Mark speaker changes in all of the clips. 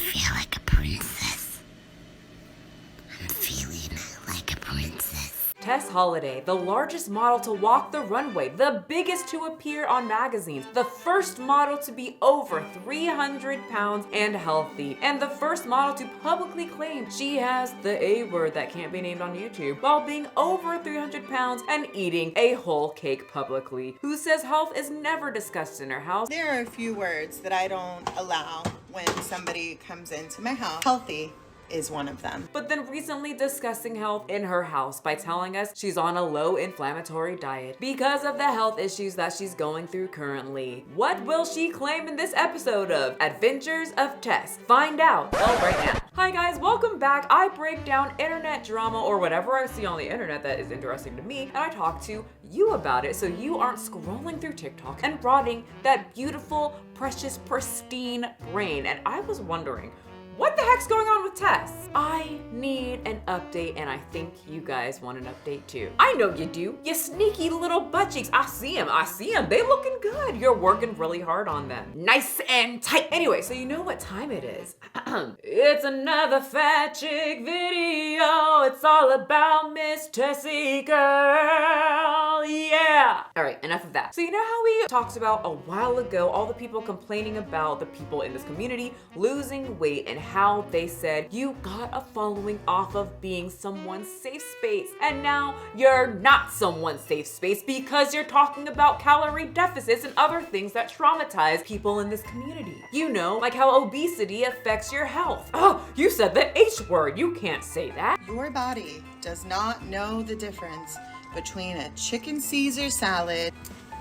Speaker 1: feel like a princess. I'm feeling like a princess.
Speaker 2: Tess Holliday, the largest model to walk the runway, the biggest to appear on magazines, the first model to be over 300 pounds and healthy, and the first model to publicly claim she has the A word that can't be named on YouTube while being over 300 pounds and eating a whole cake publicly, who says health is never discussed in her house.
Speaker 3: There are a few words that I don't allow when somebody comes into my house. Healthy is one of them.
Speaker 2: But then recently discussing health in her house by telling us she's on a low inflammatory diet because of the health issues that she's going through currently. What will she claim in this episode of Adventures of Tess? Find out right now. Hi guys, welcome back. I break down internet drama or whatever I see on the internet that is interesting to me, and I talk to you about it so you aren't scrolling through TikTok and rotting that beautiful, precious, pristine brain. And I was wondering, what the heck's going on with Tess? I need an update, and I think you guys want an update too. I know you do. You sneaky little butt cheeks. I see them. They looking good. You're working really hard on them. Nice and tight. Anyway, so you know what time it is. It's another fat chick video. It's all about Miss Tessie girl. Yeah. All right, enough of that. So you know how we talked about a while ago, all the people complaining about the people in this community losing weight and how they said you got a following off of being someone's safe space, and now you're not someone's safe space because you're talking about calorie deficits and other things that traumatize people in this community. You know, like how obesity affects your health. Oh, you said the H word. You can't say that.
Speaker 3: Your body does not know the difference between a chicken Caesar salad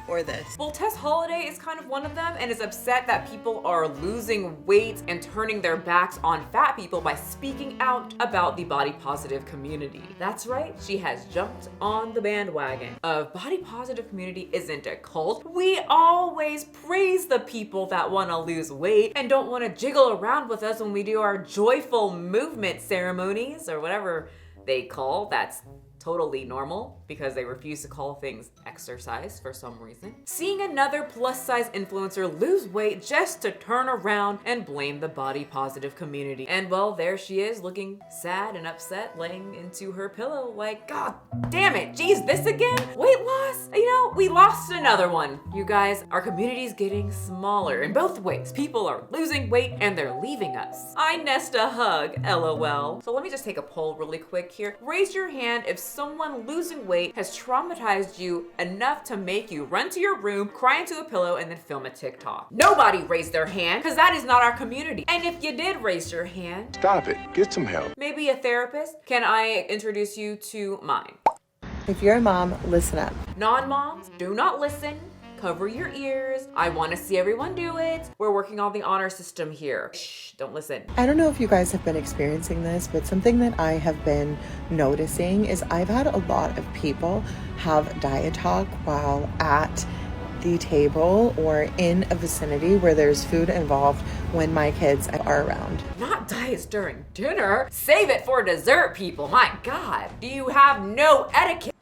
Speaker 3: or this.
Speaker 2: Well, Tess Holliday is kind of one of them and is upset that people are losing weight and turning their backs on fat people by speaking out about the body positive community. That's right, she has jumped on the bandwagon of body positive community isn't a cult. We always praise the people that want to lose weight and don't want to jiggle around with us when we do our joyful movement ceremonies or whatever they call. That's totally normal because they refuse to call things exercise for some reason. Seeing another plus size influencer lose weight just to turn around and blame the body positive community. And well, there she is looking sad and upset, laying into her pillow like, God damn it, geez, this again? Weight loss? You know, we lost another one. You guys, our community's getting smaller in both ways. People are losing weight and they're leaving us. I nest a hug, LOL. So let me just take a poll really quick here. Raise your hand if someone losing weight has traumatized you enough to make you run to your room, cry into a pillow, and then film a TikTok. Nobody raised their hand because that is not our community. And if you did raise your hand,
Speaker 4: stop it, get some help.
Speaker 2: Maybe a therapist. Can I introduce you to mine?
Speaker 3: If you're a mom, listen up.
Speaker 2: Non-moms, do not listen. Cover your ears. I want to see everyone do it. We're working on the honor system here. Shh, don't listen.
Speaker 3: I don't know if you guys have been experiencing this, but something that I have been noticing is I've had a lot of people have diet talk while at the table or in a vicinity where there's food involved when my kids are around.
Speaker 2: Not diets during dinner. Save it for dessert, people. My God, you have no etiquette.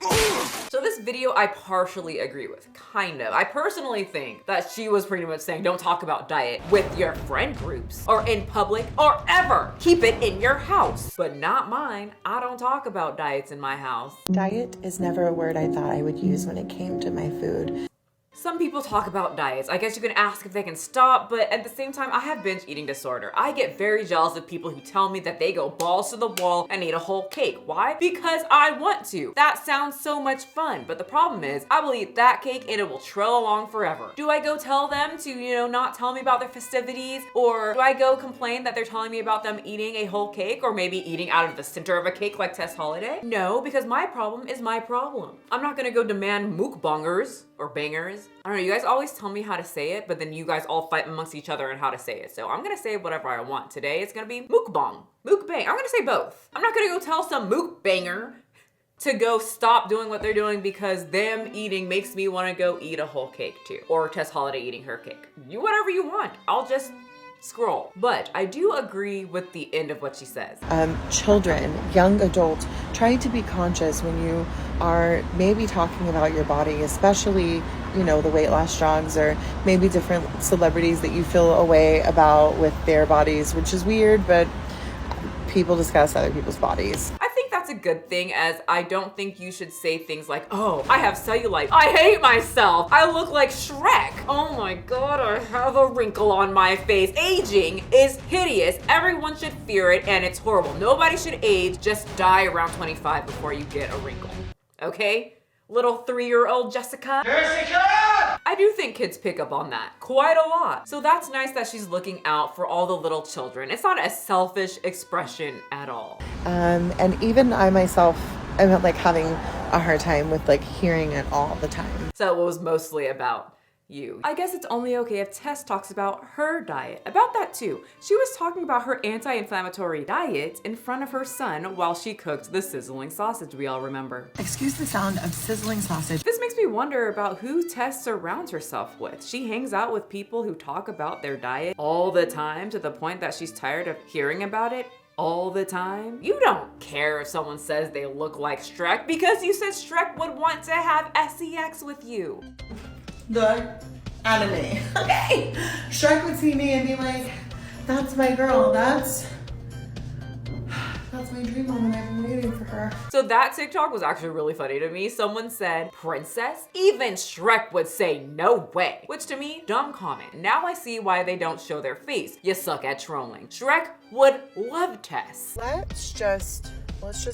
Speaker 2: So this video I partially agree with, kind of. I personally think that she was pretty much saying don't talk about diet with your friend groups or in public or ever. Keep it in your house, but not mine. I don't talk about diets in my house.
Speaker 3: Diet is never a word I thought I would use when it came to my food.
Speaker 2: Some people talk about diets. I guess you can ask if they can stop, but at the same time, I have binge eating disorder. I get very jealous of people who tell me that they go balls to the wall and eat a whole cake. Why? Because I want to. That sounds so much fun, but the problem is I will eat that cake and it will trail along forever. Do I go tell them to, not tell me about their festivities? Or do I go complain that they're telling me about them eating a whole cake or maybe eating out of the center of a cake like Tess Holliday? No, because my problem is my problem. I'm not gonna go demand mukbangers or bangers. I don't know, you guys always tell me how to say it, but then you guys all fight amongst each other on how to say it. So I'm gonna say whatever I want. Today it's gonna be mukbang, mukbang. I'm gonna say both. I'm not gonna go tell some mukbanger to go stop doing what they're doing because them eating makes me wanna go eat a whole cake too. Or Tess Holliday eating her cake. You whatever you want. I'll just scroll. But I do agree with the end of what she says.
Speaker 3: Children, young adults, try to be conscious when you are maybe talking about your body, especially you know, the weight loss drugs, or maybe different celebrities that you feel a way about with their bodies, which is weird, but people discuss other people's bodies.
Speaker 2: I think that's a good thing, as I don't think you should say things like, oh, I have cellulite, I hate myself, I look like Shrek, oh my god, I have a wrinkle on my face. Aging is hideous. Everyone should fear it, and it's horrible. Nobody should age. Just die around 25 before you get a wrinkle. Okay? Little 3-year-old Jessica. I do think kids pick up on that quite a lot. So that's nice that she's looking out for all the little children. It's not a selfish expression at all.
Speaker 3: And even I myself, I'm like having a hard time with like hearing it all the time.
Speaker 2: So it was mostly about you. I guess it's only okay if Tess talks about her diet. About that too. She was talking about her anti-inflammatory diet in front of her son while she cooked the sizzling sausage we all remember.
Speaker 3: Excuse the sound of sizzling sausage.
Speaker 2: This makes me wonder about who Tess surrounds herself with. She hangs out with people who talk about their diet all the time to the point that she's tired of hearing about it all the time. You don't care if someone says they look like Shrek because you said Shrek would want to have sex with you.
Speaker 3: The anime. Okay. Shrek would see me and be like, that's my girl. That's my dream woman. I've been waiting for her.
Speaker 2: So that TikTok was actually really funny to me. Someone said, princess? Even Shrek would say no way. Which to me, dumb comment. Now I see why they don't show their face. You suck at trolling. Shrek would love Tess.
Speaker 3: Let's just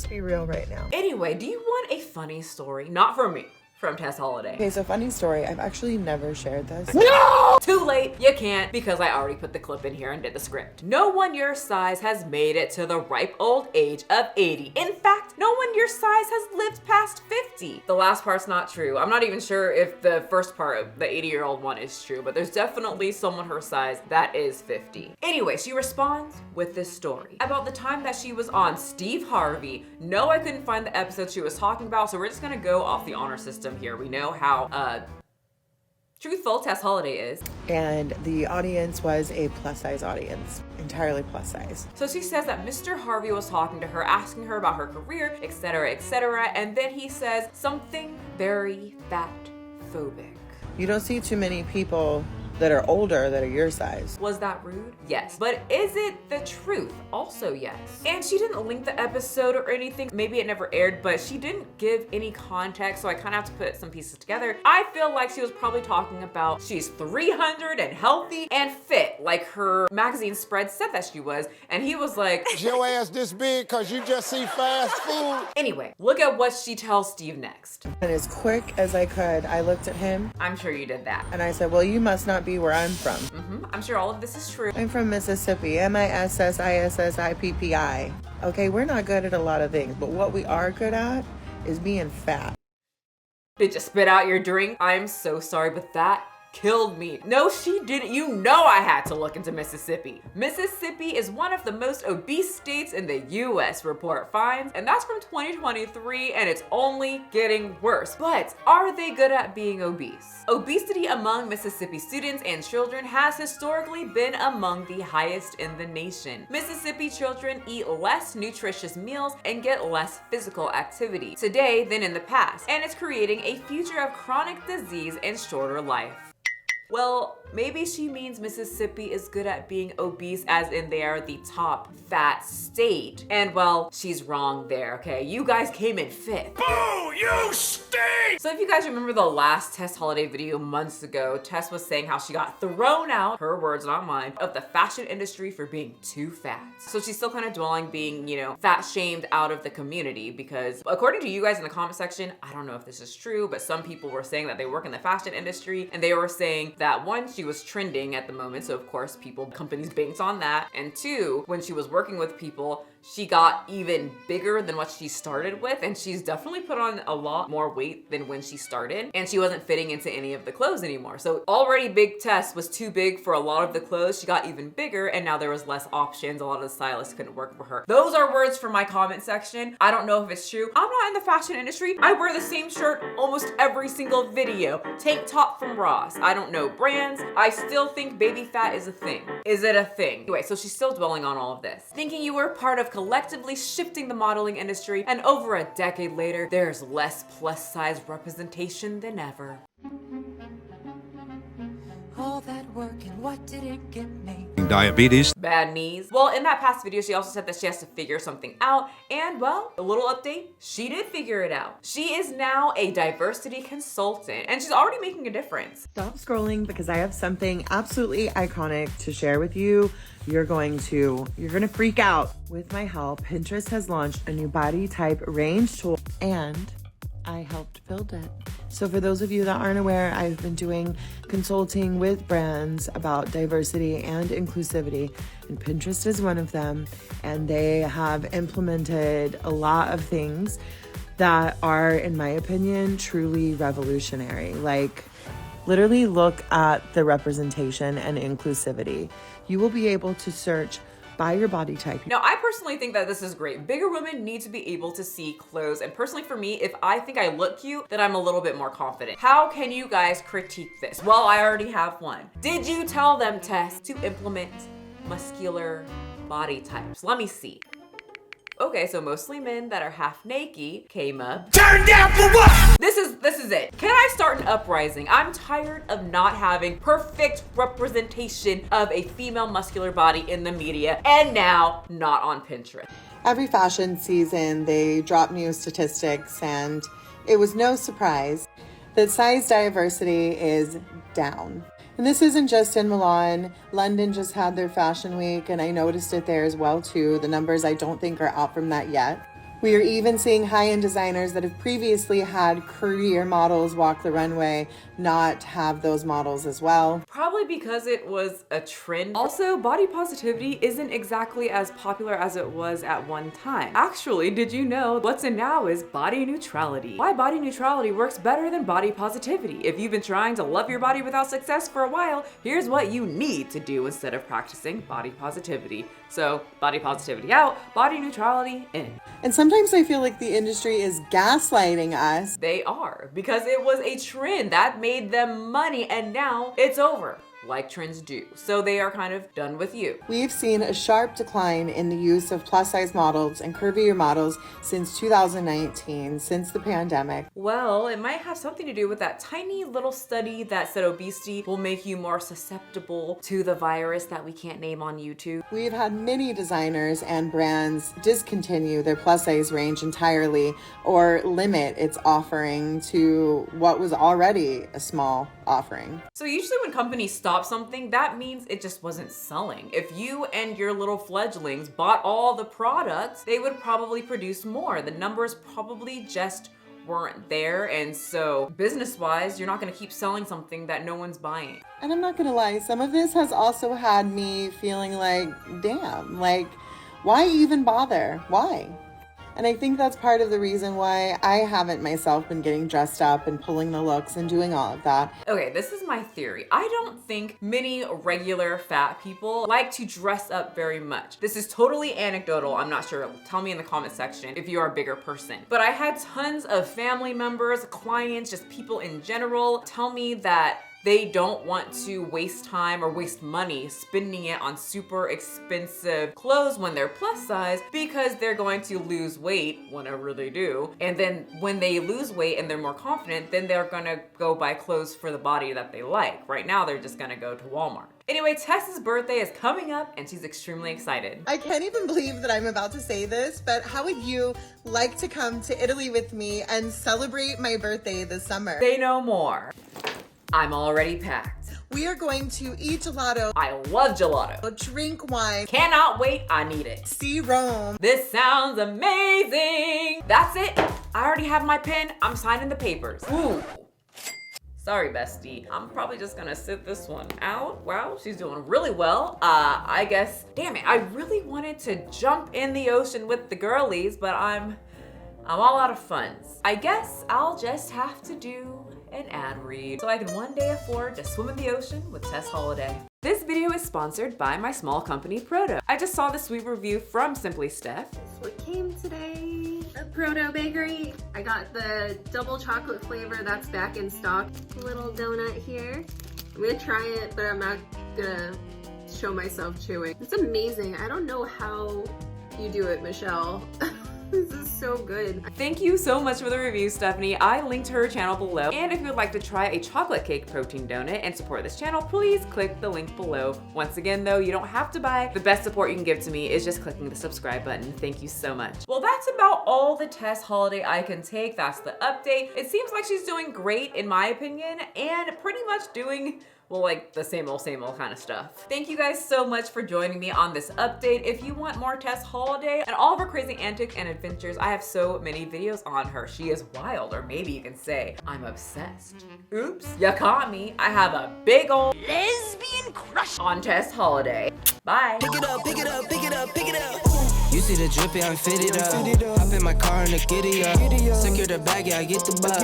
Speaker 3: be real right now.
Speaker 2: Anyway, do you want a funny story? Not from me. From Tess Holliday.
Speaker 3: Okay, so funny story. I've actually never shared this.
Speaker 2: No! Too late. You can't, because I already put the clip in here and did the script. No one your size has made it to the ripe old age of 80. In fact, no one your size has lived past 50. The last part's not true. I'm not even sure if the first part, the 80-year-old one, is true, but there's definitely someone her size that is 50. Anyway, she responds with this story about the time that she was on Steve Harvey. No, I couldn't find the episode she was talking about, so we're just gonna go off the honor system here. We know how truthful Tess Holliday is.
Speaker 3: And the audience was a plus size audience, entirely plus size.
Speaker 2: So she says that Mr. Harvey was talking to her, asking her about her career, etc., and then he says something very fat-phobic.
Speaker 3: You don't see too many people that are older that are your size.
Speaker 2: Was that rude? Yes. But is it the truth? Also yes. And she didn't link the episode or anything. Maybe it never aired, but she didn't give any context, so I kind of have to put some pieces together. I feel like she was probably talking about she's 300 and healthy and fit, like her magazine spread said that she was, and he was like,
Speaker 4: is your ass this big cause you just see fast food?
Speaker 2: Anyway, look at what she tells Steve next.
Speaker 3: And as quick as I could, I looked at him.
Speaker 2: I'm sure you did that.
Speaker 3: And I said, well, you must not be where I'm from.
Speaker 2: I'm sure all of this is true.
Speaker 3: I'm from Mississippi, Mississippi. Okay, we're not good at a lot of things, but what we are good at is being fat.
Speaker 2: Did you spit out your drink? I'm so sorry, but that killed me. No, she didn't. You know I had to look into Mississippi. Mississippi is one of the most obese states in the US, report finds, and that's from 2023, and it's only getting worse. But are they good at being obese? Obesity among Mississippi students and children has historically been among the highest in the nation. Mississippi children eat less nutritious meals and get less physical activity today than in the past, and it's creating a future of chronic disease and shorter life. Well, maybe she means Mississippi is good at being obese as in they are the top fat state. And well, she's wrong there, okay? You guys came in fifth.
Speaker 4: Boo, you stink!
Speaker 2: So if you guys remember the last Tess Holliday video months ago, Tess was saying how she got thrown out, her words not mine, of the fashion industry for being too fat. So she's still kind of dwelling being, you know, fat shamed out of the community because according to you guys in the comment section, I don't know if this is true, but some people were saying that they work in the fashion industry and they were saying that one, she was trending at the moment, so of course companies banked on that, and two, when she was working with people, she got even bigger than what she started with, and she's definitely put on a lot more weight than when she started, and she wasn't fitting into any of the clothes anymore. So already big Tess was too big for a lot of the clothes. She got even bigger, and now there was less options. A lot of the stylists couldn't work for her. Those are words from my comment section. I don't know if it's true. I'm not in the fashion industry. I wear the same shirt almost every single video. Tank top from Ross. I don't know brands. I still think baby fat is a thing. Is it a thing? Anyway, so she's still dwelling on all of this. Thinking you were part of collectively shifting the modeling industry, and over a decade later, there's less plus size representation than ever.
Speaker 5: All that work and what did it get me?
Speaker 6: Diabetes.
Speaker 2: Bad knees. Well, in that past video, she also said that she has to figure something out. And well, a little update, she did figure it out. She is now a diversity consultant and she's already making a difference.
Speaker 3: Stop scrolling because I have something absolutely iconic to share with you. You're going to freak out. With my help, Pinterest has launched a new body type range tool and I helped build it. So for those of you that aren't aware, I've been doing consulting with brands about diversity and inclusivity, and Pinterest is one of them. And they have implemented a lot of things that are, in my opinion, truly revolutionary. Like, literally look at the representation and inclusivity. You will be able to search by your body type.
Speaker 2: Now, I personally think that this is great. Bigger women need to be able to see clothes. And personally for me, if I think I look cute, then I'm a little bit more confident. How can you guys critique this? Well, I already have one. Did you tell them, Tess, to implement muscular body types? Let me see. Okay, so mostly men that are half naked came up.
Speaker 6: Turn down for what?
Speaker 2: This is it. Can I start an uprising? I'm tired of not having perfect representation of a female muscular body in the media, and now not on Pinterest.
Speaker 3: Every fashion season, they drop new statistics, and it was no surprise that size diversity is down. And this isn't just in Milan. London just had their fashion week, and I noticed it there as well too. The numbers I don't think are out from that yet. We are even seeing high-end designers that have previously had career models walk the runway not have those models as well.
Speaker 2: Probably because it was a trend. Also, body positivity isn't exactly as popular as it was at one time. Actually, did you know what's in now is body neutrality? Why body neutrality works better than body positivity. If you've been trying to love your body without success for a while, here's what you need to do instead of practicing body positivity. So, body positivity out, body neutrality in.
Speaker 3: And sometimes I feel like the industry is gaslighting us.
Speaker 2: They are, because it was a trend that made them money and now it's over, like trends do. So they are kind of done with you.
Speaker 3: We've seen a sharp decline in the use of plus-size models and curvier models since 2019, since the pandemic.
Speaker 2: Well, it might have something to do with that tiny little study that said obesity will make you more susceptible to the virus that we can't name on YouTube.
Speaker 3: We've had many designers and brands discontinue their plus-size range entirely or limit its offering to what was already a small offering.
Speaker 2: So usually when companies stop something, that means it just wasn't selling. If you and your little fledglings bought all the products, they would probably produce more. The numbers probably just weren't there, and so business-wise, you're not gonna keep selling something that no one's buying.
Speaker 3: And I'm not gonna lie, some of this has also had me feeling like, damn, like, why even bother? Why? And I think that's part of the reason why I haven't myself been getting dressed up and pulling the looks and doing all of that.
Speaker 2: Okay, this is my theory. I don't think many regular fat people like to dress up very much. This is totally anecdotal. I'm not sure. Tell me in the comment section if you are a bigger person. But I had tons of family members, clients, just people in general tell me that they don't want to waste time or waste money spending it on super expensive clothes when they're plus size because they're going to lose weight whenever they do. And then when they lose weight and they're more confident, then they're gonna go buy clothes for the body that they like. Right now, they're just gonna go to Walmart. Anyway, Tess's birthday is coming up and she's extremely excited.
Speaker 3: I can't even believe that I'm about to say this, but how would you like to come to Italy with me and celebrate my birthday this summer?
Speaker 2: Say no more. I'm already packed.
Speaker 3: We are going to eat gelato,
Speaker 2: I love gelato.
Speaker 3: drink wine,
Speaker 2: Cannot wait, I need it.
Speaker 3: see Rome.
Speaker 2: This sounds amazing. That's it. I already have my pen. I'm signing the papers. Ooh. Sorry, bestie. I'm probably just gonna sit this one out. Wow, she's doing really well. I guess, damn it, I really wanted to jump in the ocean with the girlies, but I'm all out of funds. I guess I'll just have to do an ad read so I can one day afford to swim in the ocean with Tess Holliday. This video is sponsored by my small company, Prodough. I just saw the sweet review from Simply Steph.
Speaker 7: What came today at Prodough Bakery? I got the double chocolate flavor that's back in stock. Little donut here. I'm gonna try it, but I'm not gonna show myself chewing. It's amazing. I don't know how you do it, Michelle. This is so good.
Speaker 2: Thank you so much for the review, Stephanie. I linked her channel below. And if you would like to try a chocolate cake protein donut and support this channel, please click the link below. Once again though, you don't have to buy. The best support you can give to me is just clicking the subscribe button. Thank you so much. Well, that's about all the Tess Holliday I can take. That's the update. It seems like she's doing great in my opinion, and pretty much doing, well, like the same old kind of stuff. Thank you guys so much for joining me on this update. If you want more Tess Holliday and all of her crazy antics and adventures, I have so many videos on her. She is wild, or maybe you can say I'm obsessed. Oops, you caught me. I have a big old lesbian crush on Tess Holliday. Bye.
Speaker 8: Pick it up, pick it up, pick it up, pick it up. You see the drippy, I'm fitted up. Hop in my car and the giddy up. Secure the bag, yeah, I get the bus.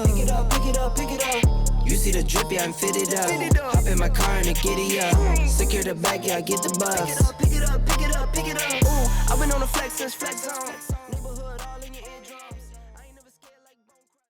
Speaker 8: Pick it up, pick it up, pick it up. You see the drippy, I'm fitted up. Hop in my car and the giddy up. Secure the bag, yeah, I get the bus. Pick it up, pick it up, pick it up, pick it up. I've been on the flex since flex on.